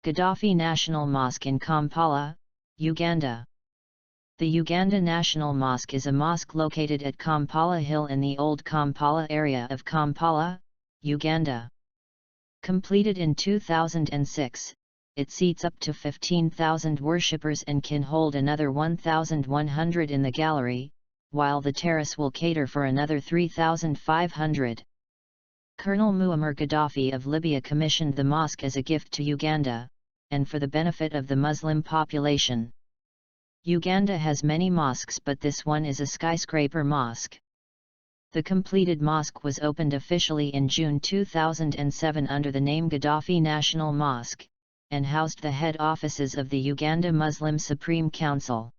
Gaddafi National Mosque in Kampala, Uganda. The Uganda National Mosque is a mosque located at Kampala Hill in the Old Kampala area of Kampala, Uganda. Completed in 2006, it seats up to 15,000 worshippers and can hold another 1,100 in the gallery, while the terrace will cater for another 3,500. Colonel Muammar Gaddafi of Libya commissioned the mosque as a gift to Uganda, and for the benefit of the Muslim population. Uganda has many mosques, but this one is a skyscraper mosque. The completed mosque was opened officially in June 2007 under the name Gaddafi National Mosque, and housed the head offices of the Uganda Muslim Supreme Council.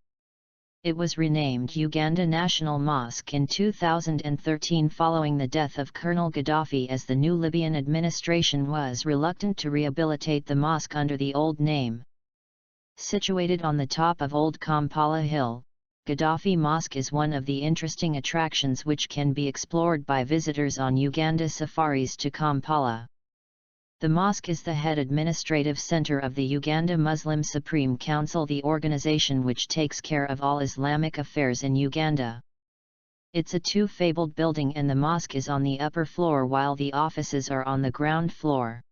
It was renamed Uganda National Mosque in 2013 following the death of Colonel Gaddafi, as the new Libyan administration was reluctant to rehabilitate the mosque under the old name. Situated on the top of Old Kampala Hill, Gaddafi Mosque is one of the interesting attractions which can be explored by visitors on Uganda safaris to Kampala. The mosque is the head administrative center of the Uganda Muslim Supreme Council, the organization which takes care of all Islamic affairs in Uganda. It's a two-fabled building and the mosque is on the upper floor while the offices are on the ground floor.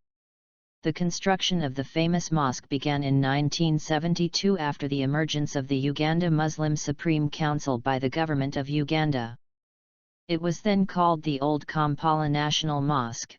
The construction of the famous mosque began in 1972 after the emergence of the Uganda Muslim Supreme Council by the government of Uganda. It was then called the Old Kampala National Mosque.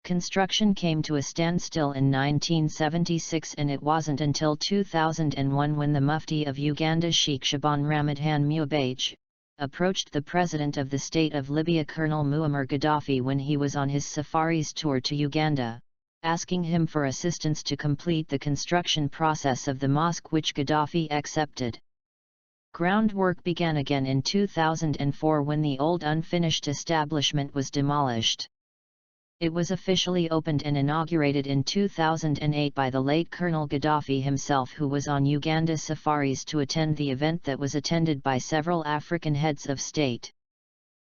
Construction came to a standstill in 1976, and it wasn't until 2001 when the Mufti of Uganda, Sheikh Shaban Ramadan Mubarak, approached the President of the State of Libya, Colonel Muammar Gaddafi, when he was on his safaris tour to Uganda, asking him for assistance to complete the construction process of the mosque, which Gaddafi accepted. Groundwork began again in 2004 when the old unfinished establishment was demolished. It was officially opened and inaugurated in 2008 by the late Colonel Gaddafi himself, who was on Uganda safaris to attend the event that was attended by several African heads of state.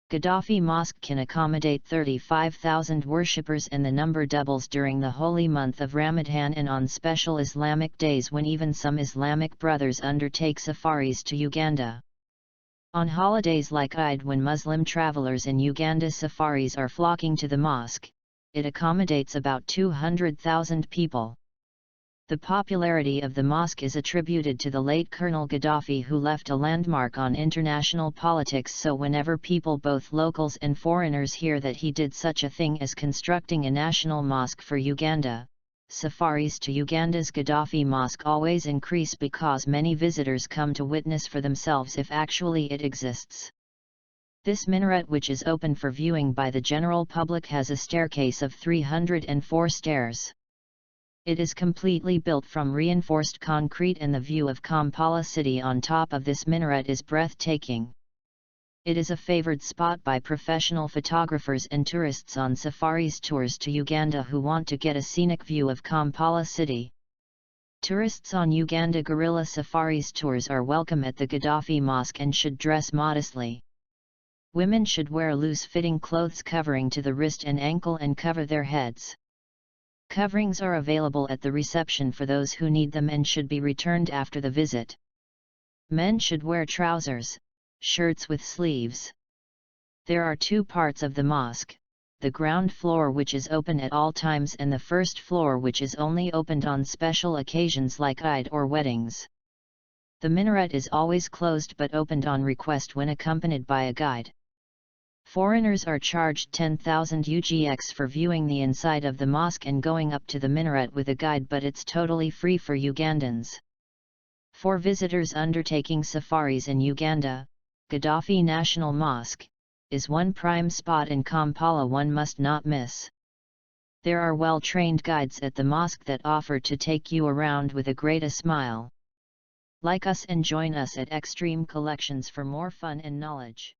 Gaddafi Mosque can accommodate 35,000 worshippers, and the number doubles during the holy month of Ramadan and on special Islamic days when even some Islamic brothers undertake safaris to Uganda. On holidays like Eid, when Muslim travelers in Uganda safaris are flocking to the mosque, it accommodates about 200,000 people. The popularity of the mosque is attributed to the late Colonel Gaddafi, who left a landmark on international politics, so whenever people, both locals and foreigners, hear that he did such a thing as constructing a national mosque for Uganda, safaris to Uganda's Gaddafi Mosque always increase because many visitors come to witness for themselves if actually it exists. This minaret, which is open for viewing by the general public, has a staircase of 304 stairs. It is completely built from reinforced concrete, and the view of Kampala city on top of this minaret is breathtaking. It is a favored spot by professional photographers and tourists on safaris tours to Uganda who want to get a scenic view of Kampala city. Tourists on Uganda guerrilla safaris tours are welcome at the Gaddafi Mosque and should dress modestly. Women should wear loose-fitting clothes covering to the wrist and ankle and cover their heads. Coverings are available at the reception for those who need them and should be returned after the visit. Men should wear trousers, shirts with sleeves. There are two parts of the mosque: the ground floor, which is open at all times, and the first floor, which is only opened on special occasions like Eid or weddings. The minaret is always closed but opened on request when accompanied by a guide. Foreigners are charged 10,000 UGX for viewing the inside of the mosque and going up to the minaret with a guide, but it's totally free for Ugandans. For visitors undertaking safaris in Uganda, Gaddafi National Mosque is one prime spot in Kampala one must not miss. There are well-trained guides at the mosque that offer to take you around with a great smile. Like us and join us at Extreme Collections for more fun and knowledge.